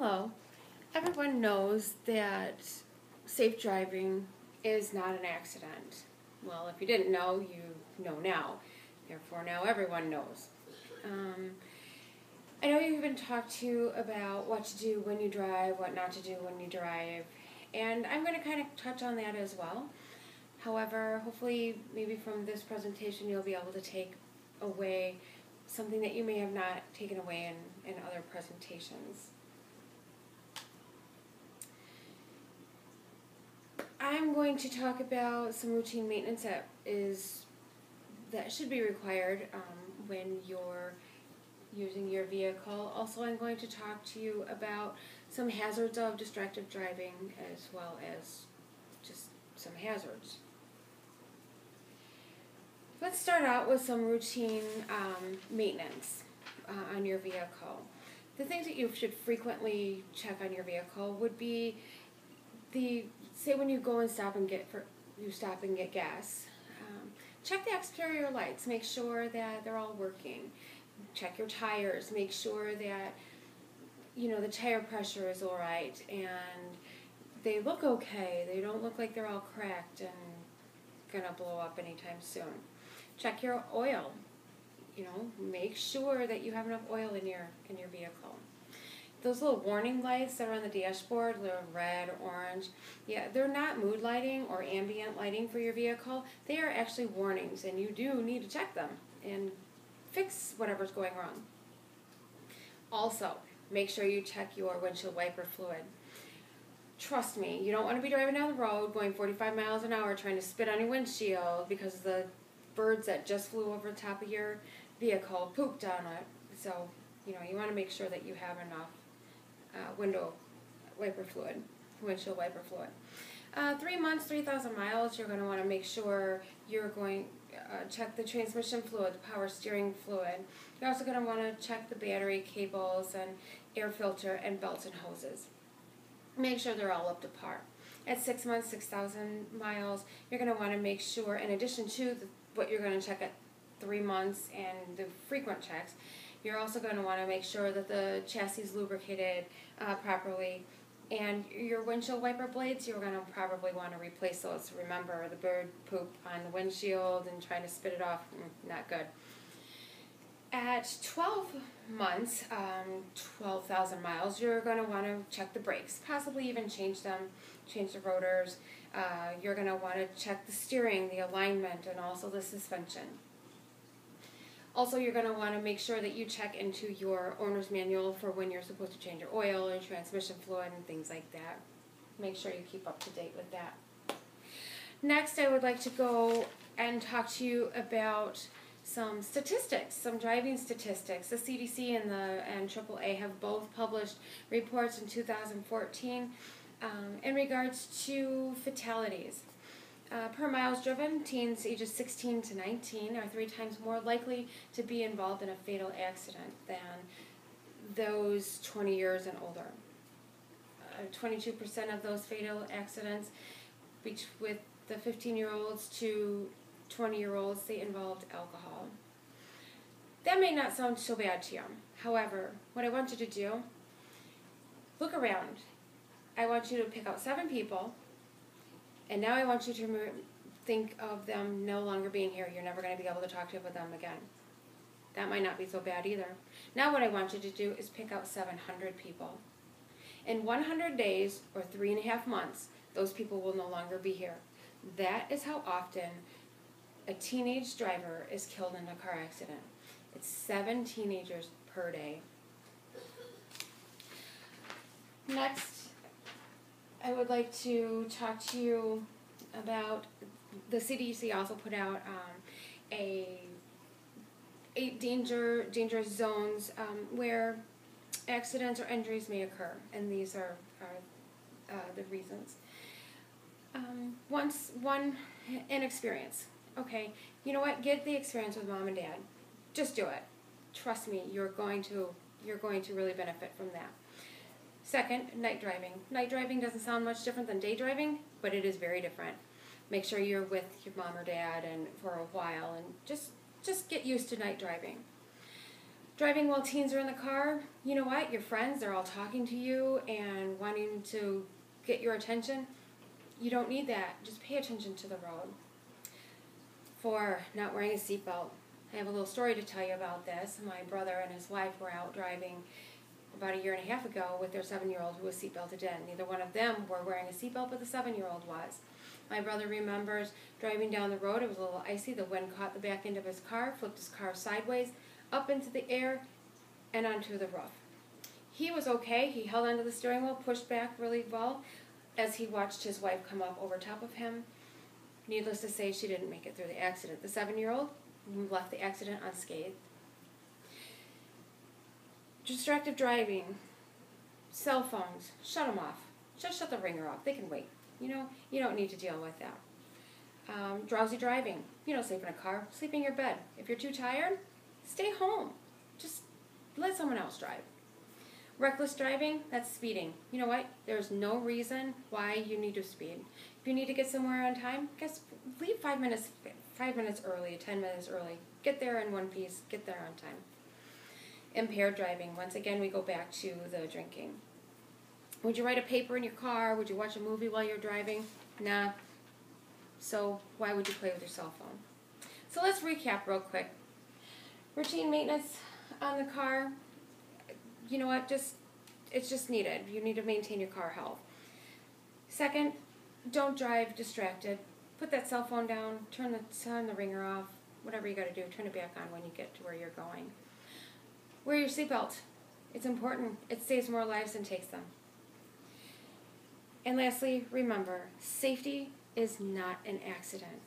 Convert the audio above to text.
Hello. Everyone knows that safe driving is not an accident. Well, if you didn't know, you know now. Therefore, now everyone knows. I know you've been talked to about what to do when you drive, what not to do when you drive, and I'm going to kind of touch on that as well. However, hopefully, maybe from this presentation, you'll be able to take away something that you may have not taken away in other presentations. I'm going to talk about some routine maintenance that should be required when you're using your vehicle. Also, I'm going to talk to you about some hazards of distracted driving as well as just some hazards. Let's start out with some routine maintenance on your vehicle. The things that you should frequently check on your vehicle would be say when you go and stop and get gas. Check the exterior lights. Make sure that they're all working. Check your tires. Make sure that the tire pressure is all right and they look okay. They don't look like they're all cracked and gonna blow up anytime soon. Check your oil. Make sure that you have enough oil in your vehicle. Those little warning lights that are on the dashboard, they're red, orange. Yeah, they're not mood lighting or ambient lighting for your vehicle. They are actually warnings, and you do need to check them and fix whatever's going wrong. Also, make sure you check your windshield wiper fluid. Trust me, you don't want to be driving down the road going 45 miles an hour trying to spit on your windshield because the birds that just flew over the top of your vehicle pooped on it. So, you want to make sure that you have enough windshield wiper fluid. 3 months, 3,000 miles, you're going to want to make sure you're going check the transmission fluid, the power steering fluid. You're also going to want to check the battery cables and air filter and belts and hoses. Make sure they're all up to par. At 6 months, 6,000 miles, you're going to want to make sure, in addition to what you're going to check at 3 months and the frequent checks, you're also going to want to make sure that the chassis is lubricated properly. And your windshield wiper blades, you're going to probably want to replace those. Remember, the bird poop on the windshield and trying to spit it off, not good. At 12 months, 12,000 miles, you're going to want to check the brakes, possibly even change them, change the rotors. You're going to want to check the steering, the alignment, and also the suspension. Also, you're going to want to make sure that you check into your owner's manual for when you're supposed to change your oil or transmission fluid and things like that. Make sure you keep up to date with that. Next, I would like to go and talk to you about some statistics, some driving statistics. The CDC and AAA have both published reports in 2014 in regards to fatalities. Per miles driven, teens ages 16 to 19 are 3 times more likely to be involved in a fatal accident than those 20 years and older. 22% of those fatal accidents with the 15-year-olds to 20-year-olds, they involved alcohol. That may not sound so bad to you. However, what I want you to do, look around. I want you to pick out 7 people. And now I want you to think of them no longer being here. You're never going to be able to talk to them again. That might not be so bad either. Now what I want you to do is pick out 700 people. In 100 days, or 3.5 months, those people will no longer be here. That is how often a teenage driver is killed in a car accident. It's 7 teenagers per day. Next, I would like to talk to you about the CDC also put out 8 dangerous zones where accidents or injuries may occur, and these are the reasons. One, inexperience. Okay, you know what? Get the experience with mom and dad. Just do it. Trust me, you're going to really benefit from that. Second, night driving. Night driving doesn't sound much different than day driving, but it is very different. Make sure you're with your mom or dad and for a while, and just get used to night driving. Driving while teens are in the car, you know what? Your friends, they're all talking to you and wanting to get your attention. You don't need that. Just pay attention to the road. 4, not wearing a seatbelt. I have a little story to tell you about this. My brother and his wife were out driving about 1.5 years ago with their 7-year-old who was seatbelted in. Neither one of them were wearing a seatbelt, but the 7-year-old was. My brother remembers driving down the road. It was a little icy. The wind caught the back end of his car, flipped his car sideways, up into the air, and onto the roof. He was okay. He held onto the steering wheel, pushed back really well as he watched his wife come up over top of him. Needless to say, she didn't make it through the accident. The 7-year-old left the accident unscathed. Distracted driving, cell phones, shut them off. Just shut the ringer off. They can wait. You don't need to deal with that. Drowsy driving. Sleep in a car, sleep in your bed. If you're too tired, stay home. Just let someone else drive. Reckless driving, that's speeding. You know what? There's no reason why you need to speed. If you need to get somewhere on time, leave 5 minutes early, 10 minutes early. Get there in one piece, get there on time. Impaired driving. Once again, we go back to the drinking. Would you write a paper in your car? Would you watch a movie while you're driving? Nah. So why would you play with your cell phone? So let's recap real quick. Routine maintenance on the car. You know what? It's just needed. You need to maintain your car health. Second, don't drive distracted. Put that cell phone down. Turn the ringer off. Whatever you got to do, turn it back on when you get to where you're going. Wear your seatbelt. It's important. It saves more lives than takes them. And lastly, remember, safety is not an accident.